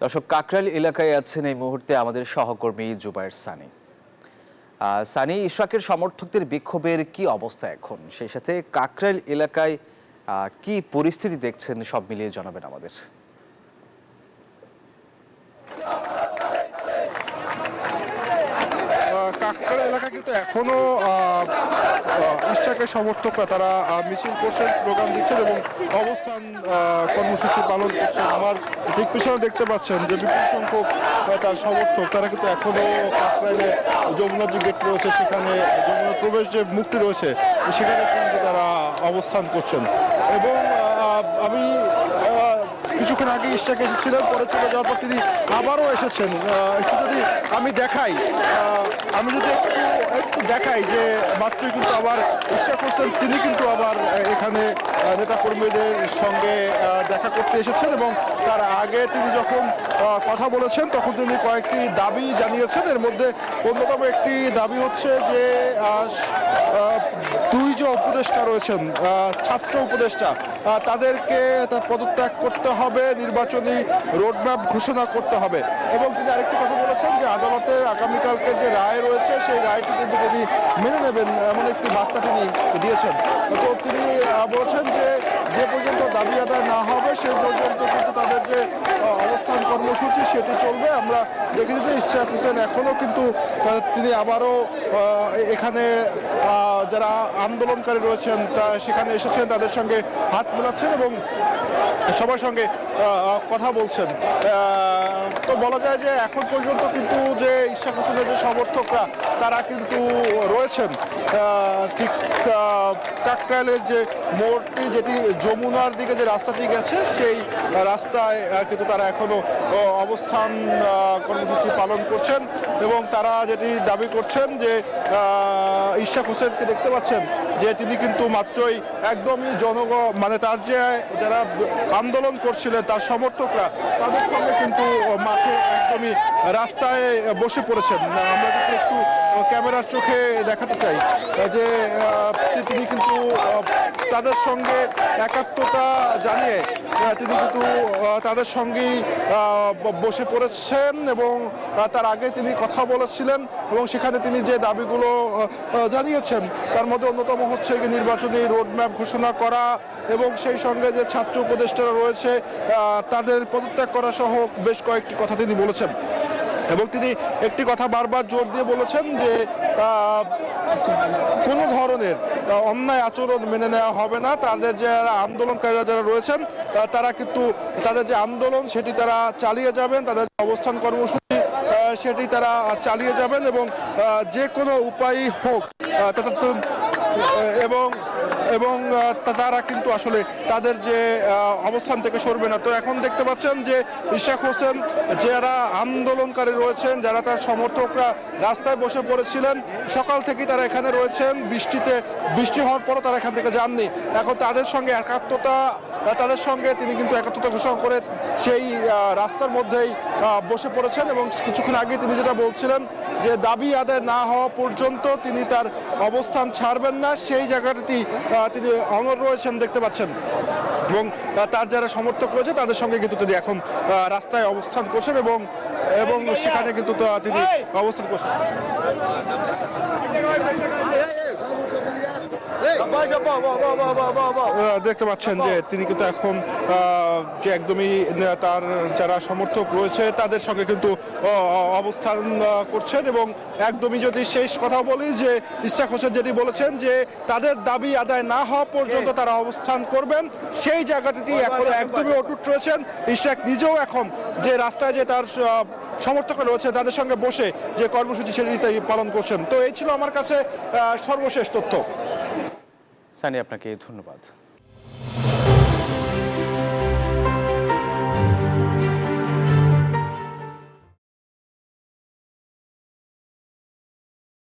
দর্শক, কাকরাইল এলাকায় আছেন এই মুহূর্তে আমাদের সহকর্মী জুবায়ের সানি। সানি, ইশরাকের সমর্থকদের বিক্ষোভের কি অবস্থা এখন, সেই সাথে কাকরাইল এলাকায় কি পরিস্থিতি দেখছেন, সব মিলিয়ে জানাবেন আমাদের। কাকরাইল এলাকা কিন্তু এখনো ইশরাকের সমর্থকরা তারা মিছিল করছেন, স্লোগান দিচ্ছেন এবং অবস্থান কর্মসূচি পালন করছেন। আমার ঠিক পিছনে দেখতে পাচ্ছেন যে বিপুল সংখ্যক তার সমর্থক তারা কিন্তু এখনো কাকরাইলে যমুনার যে গেট রয়েছে, সেখানে যমুনার প্রবেশ যে মুখটি রয়েছে সেখানে কিন্তু তারা অবস্থান করছেন। এবং আমি কিছুক্ষণ আগে ইশরাক এসেছিলেন, পরে চলে যাওয়ার পর তিনি আবারও এসেছেন। একটু যদি আমি দেখাই, একটু দেখাই যে মাত্রই কিন্তু আবার ইশরাক হোসেন তিনি কিন্তু আবার এখানে নেতাকর্মীদের সঙ্গে দেখা করতে এসেছেন এবং তার আগে তিনি যখন কথা বলেছেন তখন তিনি কয়েকটি দাবি জানিয়েছেন। এর মধ্যে অন্যতম একটি দাবি হচ্ছে যে দুই যে উপদেষ্টা রয়েছেন, ছাত্র উপদেষ্টা, তাদেরকে পদত্যাগ করতে হবে, নির্বাচনী রোডম্যাপ ঘোষণা করতে হবে। এবং তিনি আরেকটি কথা বলেছেন যে আদালতের আগামীকালকে যে রায় রয়েছে সেই রায়টি কিন্তু তিনি মেনে নেবেন, এমন একটি বার্তা তিনি দিয়েছেন। তো তিনি বলছেন যে যে পর্যন্ত দাবি আদায় না হবে সেই পর্যন্ত কিন্তু তাদের যে অবস্থান কর্মসূচি সেটি চলবে। আমরা দেখেছি যে ইশরাক হোসেন এখনও কিন্তু তিনি আবারও এখানে যারা আন্দোলনকারী রয়েছেন সেখানে এসেছেন, তাদের সঙ্গে হাত মেলাচ্ছেন এবং সবার সঙ্গে কথা বলছেন। তো বলা যায় যে এখন পর্যন্ত কিন্তু যে ইশরাক হোসেনের যে সমর্থকরা তারা কিন্তু রয়েছেন ঠিক কাকরাইলের যে মোড়টি, যেটি যমুনার দিকে যে রাস্তাটি গেছে সেই রাস্তায় কিন্তু তারা এখনো অবস্থান কর্মসূচি পালন করছেন এবং তারা যেটি দাবি করছেন যে ইশরাক হোসেনকে দেখতে পাচ্ছেন যে তিনি কিন্তু মাত্রই একদমই মানে তার যে যারা আন্দোলন করছিলেন তার সমর্থকরা তাদের সঙ্গে কিন্তু মাঠে একদমই রাস্তায় বসে পড়েছেন। আমরা যদি একটু ক্যামেরার চোখে দেখাতে চাই যে তিনি কিন্তু তাদের সঙ্গে একাত্মতা জানিয়ে তিনি কিন্তু তাদের সঙ্গেই বসে পড়েছেন এবং তার আগে তিনি কথা বলেছিলেন এবং সেখানে তিনি যে দাবিগুলো জানিয়েছেন তার মধ্যে অন্যতম হচ্ছে নির্বাচনী রোডম্যাপ ঘোষণা করা এবং সেই সঙ্গে যে ছাত্র উপদেষ্টারা রয়েছে তাদের পদত্যাগ করা সহ বেশ কয়েকটি কথা তিনি বলেছেন। এবং তিনি একটি কথা বারবার জোর দিয়ে বলেছেন যে কোনো ধরনের অন্যায় আচরণ মেনে নেওয়া হবে না। তাদের যারা আন্দোলনকারীরা যারা রয়েছেন তারা কিন্তু তাদের যে আন্দোলন সেটি তারা চালিয়ে যাবেন, তাদের অবস্থান কর্মসূচি সেটি তারা চালিয়ে যাবেন এবং যে কোনো উপায় হোক এবং তারা কিন্তু আসলে তাদের যে অবস্থান থেকে সরবে না। তো এখন দেখতে পাচ্ছেন যে ইশরাক হোসেন যারা আন্দোলনকারী রয়েছেন, যারা তার সমর্থকরা রাস্তায় বসে পড়েছিলেন, সকাল থেকেই তারা এখানে রয়েছেন। বৃষ্টি হওয়ার পরও তারা এখান থেকে যাননি। এখন তাদের সঙ্গে তিনি কিন্তু একাত্মতা ঘোষণা করে সেই রাস্তার মধ্যেই বসে পড়েছেন এবং কিছুক্ষণ আগে তিনি যেটা বলছিলেন যে দাবি আদায় না হওয়া পর্যন্ত তিনি তার অবস্থান ছাড়বেন না, সেই জায়গাটি তিনি অনড় রয়েছেন দেখতে পাচ্ছেন। এবং তার যারা সমর্থক রয়েছে তাদের সঙ্গে কিন্তু তিনি এখন রাস্তায় অবস্থান করছেন এবং সেখানে কিন্তু তিনি অবস্থান করছেন। দেখতে পাচ্ছেন যে তিনি কিন্তু এখন যে একদমই তার যারা সমর্থক রয়েছে তাদের সঙ্গে কিন্তু অবস্থান করছেন এবং একদমই যদি শেষ কথা বলি যে ইশরাক হোসেন যেটি বলেছেন যে তাদের দাবি আদায় না হওয়া পর্যন্ত তারা অবস্থান করবেন, সেই জায়গাটি এখন একদমই অটুট রয়েছেন। ইশরাক নিজেও এখন যে রাস্তায় যে তার সমর্থকরা রয়েছে তাদের সঙ্গে বসে যে কর্মসূচি সেটি পালন করছেন। তো এই ছিল আমার কাছে সর্বশেষ তথ্য। সানি, আপনাকে ধন্যবাদ।